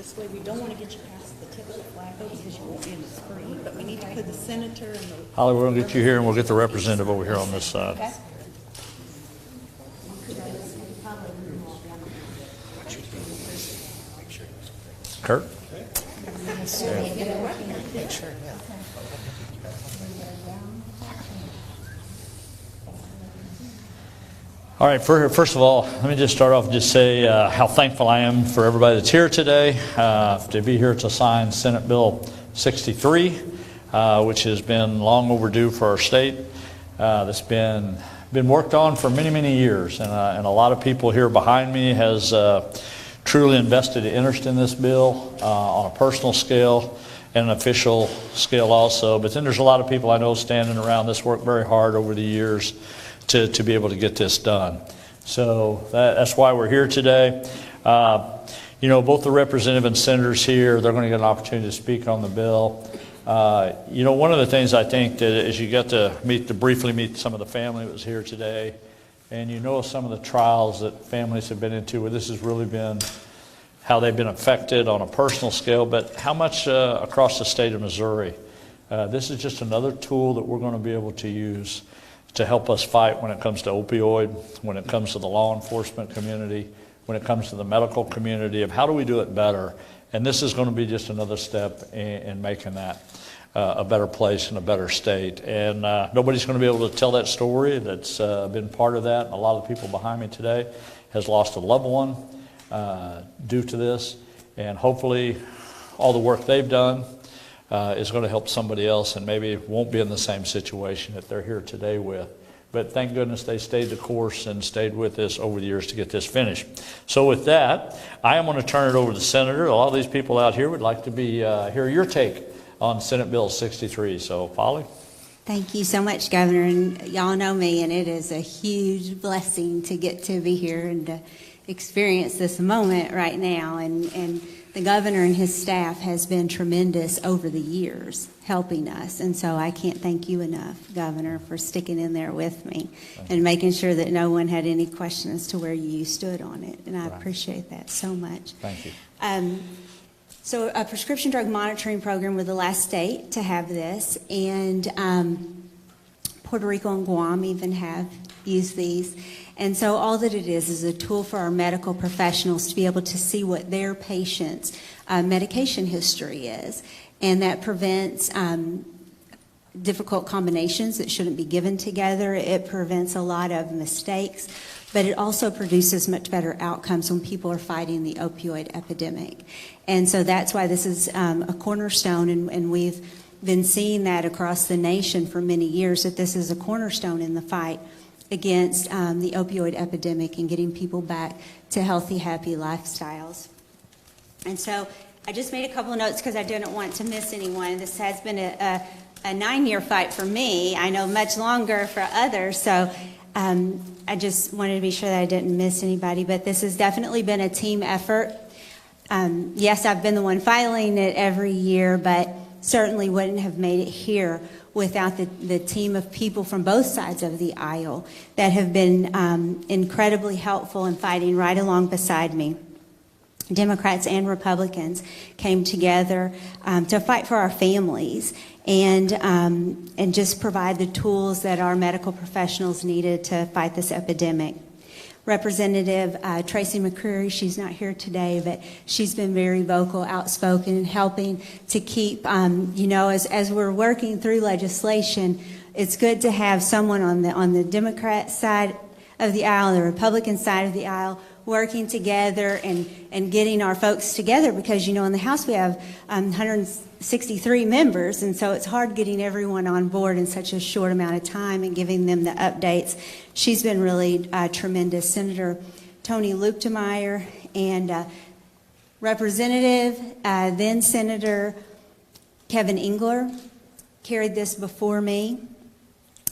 this way. We don't want to get you past the tip of the flag though, because you won't be in the screen. But we need to put the senator and the... Holly, we're going to get you here, and we'll get the representative over here on this side. Okay. Kurt? All right, first of all, let me just start off and just say how thankful I am for everybody that's here today, to be here to sign Senate Bill 63, which has been long overdue for our state. That's been worked on for many, many years, and a lot of people here behind me has truly invested interest in this bill on a personal scale and an official scale also. But then there's a lot of people I know standing around this work very hard over the years to be able to get this done. So that's why we're here today. You know, both the representative and senators here, they're going to get an opportunity to speak on the bill. You know, one of the things I think that as you get to briefly meet some of the family that was here today, and you know some of the trials that families have been into where this has really been how they've been affected on a personal scale, but how much across the state of Missouri. This is just another tool that we're going to be able to use to help us fight when it comes to opioid, when it comes to the law enforcement community, when it comes to the medical community, of how do we do it better. And this is going to be just another step in making that a better place and a better state. And nobody's going to be able to tell that story that's been part of that. A lot of the people behind me today has lost a loved one due to this. And hopefully all the work they've done is going to help somebody else, and maybe won't be in the same situation that they're here today with. But thank goodness they stayed the course and stayed with us over the years to get this finished. So with that, I am going to turn it over to the Senator. A lot of these people out here would like to hear your take on Senate Bill 63. So, Polly. Thank you so much, Governor. And y'all know me, and it is a huge blessing to get to be here and to experience this moment right now. And the governor and his staff has been tremendous over the years helping us. And so I can't thank you enough, Governor, for sticking in there with me and making sure that no one had any question as to where you stood on it. And I appreciate that so much. Thank you. So a prescription drug monitoring program, we're the last state to have this. And Puerto Rico and Guam even have used these. And so all that it is a tool for our medical professionals to be able to see what their patient's medication history is. And that prevents difficult combinations that shouldn't be given together. It prevents a lot of mistakes, but it also produces much better outcomes when people are fighting the opioid epidemic. And so that's why this is a cornerstone, and we've been seeing that across the nation for many years, that this is a cornerstone in the fight against the opioid epidemic and getting people back to healthy, happy lifestyles. And so I just made a couple of notes because I didn't want to miss anyone. This has been a 9-year fight for me. I know much longer for others. So I just wanted to be sure that I didn't miss anybody. But this has definitely been a team effort. Yes, I've been the one filing it every year, but certainly wouldn't have made it here without the team of people from both sides of the aisle that have been incredibly helpful in fighting right along beside me. Democrats and Republicans came together to fight for our families and just provide the tools that our medical professionals needed to fight this epidemic. Representative Tracy McCreary, she's not here today, but she's been very vocal, outspoken, and helping to keep, you know, as we're working through legislation, it's good to have someone on the Democrat side of the aisle, the Republican side of the aisle, working together and getting our folks together, because, you know, in the House we have 163 members, and so it's hard getting everyone on board in such a short amount of time and giving them the updates. She's been really tremendous. Senator Tony Luptemeyer and Representative, then Senator Kevin Engler carried this before me.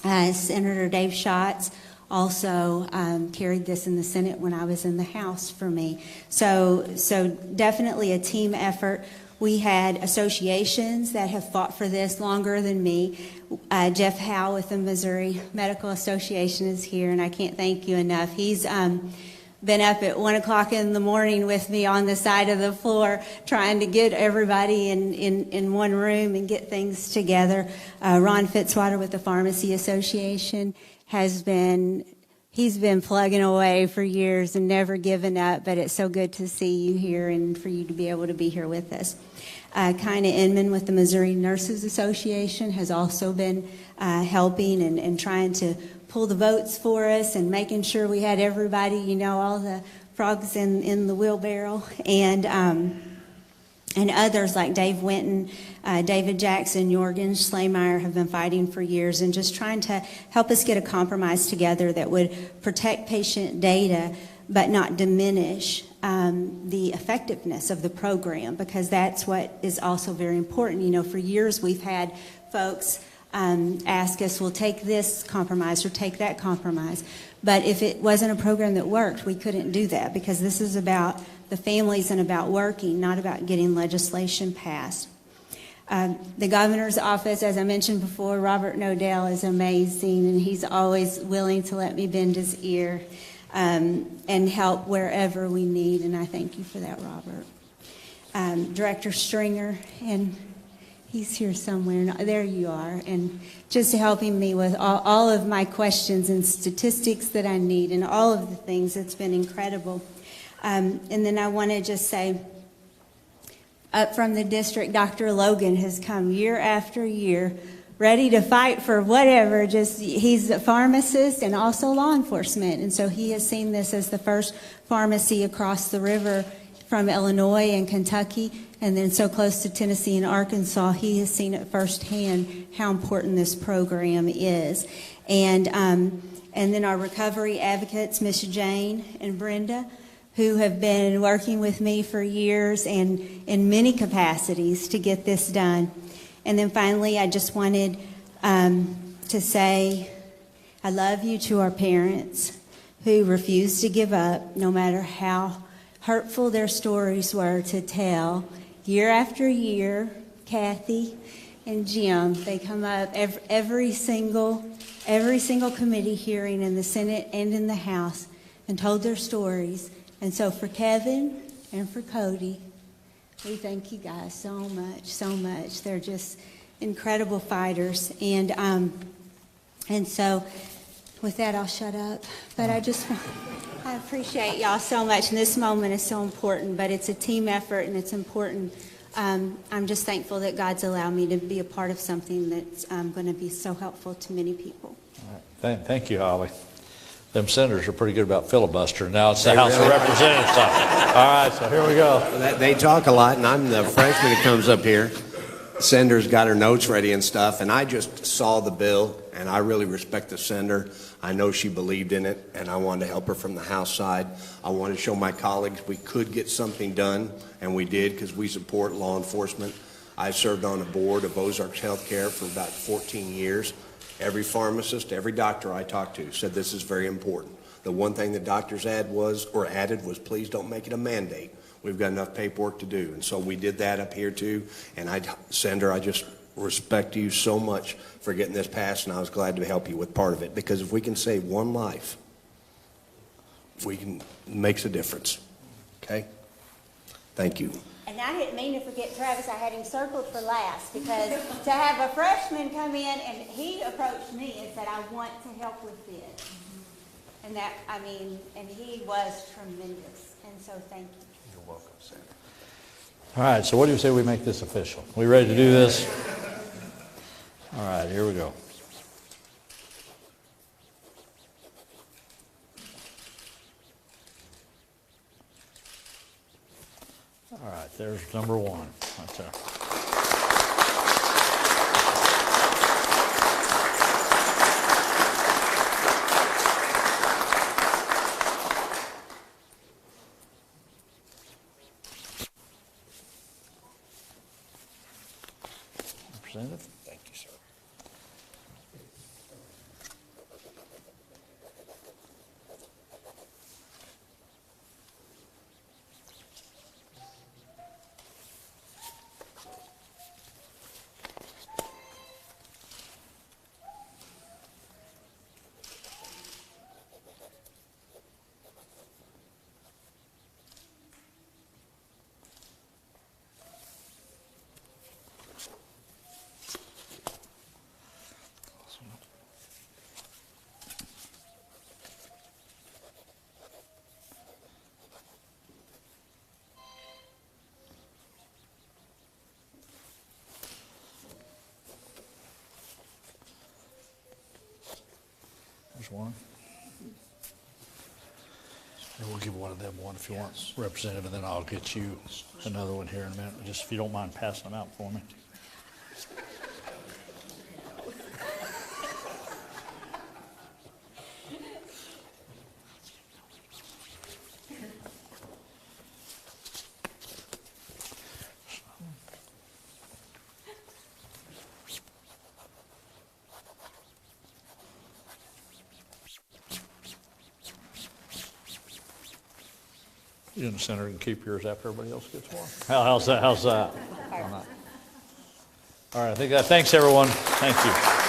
Senator Dave Schatz also carried this in the Senate when I was in the House for me. So definitely a team effort. We had associations that have fought for this longer than me. Jeff Howe with the Missouri Medical Association is here, and I can't thank you enough. He's been up at 1 o'clock in the morning with me on the side of the floor trying to get everybody in one room and get things together. Ron Fitzwater with the Pharmacy Association he's been plugging away for years and never given up, but it's so good to see you here and for you to be able to be here with us. Kina Inman with the Missouri Nurses Association has also been helping and trying to pull the votes for us and making sure we had everybody, all the frogs in the wheelbarrow. And others like Dave Winton, David Jackson, Jorgen Schlemeyer have been fighting for years and just trying to help us get a compromise together that would protect patient data but not diminish the effectiveness of the program, because that's what is also very important. For years we've had folks ask us, well, take this compromise or take that compromise. But if it wasn't a program that worked, we couldn't do that, because this is about the families and about working, not about getting legislation passed. The governor's office, as I mentioned before, Robert Nodell is amazing, and he's always willing to let me bend his ear and help wherever we need, and I thank you for that, Robert. Director Stringer, and he's here somewhere. No, there you are. And just helping me with all of my questions and statistics that I need and all of the things. It's been incredible. And then I want to just say, up from the district, Dr. Logan has come year after year, ready to fight for whatever. He's a pharmacist and also law enforcement. And so he has seen this as the first pharmacy across the river from Illinois and Kentucky, and then so close to Tennessee and Arkansas. He has seen it firsthand how important this program is. And then our recovery advocates, Miss Jane and Brenda, who have been working with me for years and in many capacities to get this done. And then finally, I just wanted to say I love you to our parents who refuse to give up, no matter how hurtful their stories were to tell. Year after year, Kathy and Jim, they come up every single committee hearing in the Senate and in the House and told their stories. And so for Kevin and for Cody, we thank you guys so much, so much. They're just incredible fighters. And so with that, I'll shut up. But I appreciate y'all so much, and this moment is so important, but it's a team effort, and it's important. I'm just thankful that God's allowed me to be a part of something that's going to be so helpful to many people. All right. Thank you, Holly. Them senators are pretty good about filibustering. Now it's the House of Representatives time. All right, so here we go. They talk a lot, and I'm the freshman that comes up here. Senator's got her notes ready and stuff, and I just saw the bill, and I really respect the senator. I know she believed in it, and I wanted to help her from the House side. I wanted to show my colleagues we could get something done, and we did, because we support law enforcement. I served on the board of Ozarks Healthcare for about 14 years. Every pharmacist, every doctor I talked to said this is very important. The one thing the doctors added was please don't make it a mandate. We've got enough paperwork to do. And so we did that up here too. And Senator, I just respect you so much for getting this passed, and I was glad to help you with part of it, because if we can save one life, makes a difference. Okay? Thank you. And I didn't mean to forget Travis. I had him circled for last, because to have a freshman come in and he approached me and said, I want to help with this. And and he was tremendous. And so thank you. You're welcome, Senator. All right, so what do you say we make this official? We ready to do this? All right, here we go. All right, there's number one. Right there. Representative? Thank you, sir. one. And we'll give one of them one if you want, Representative, and then I'll get you another one here in a minute. Just if you don't mind passing them out for me. You in the center and keep yours after everybody else gets one. How's that? All right, I think that. Thanks, everyone. Thank you.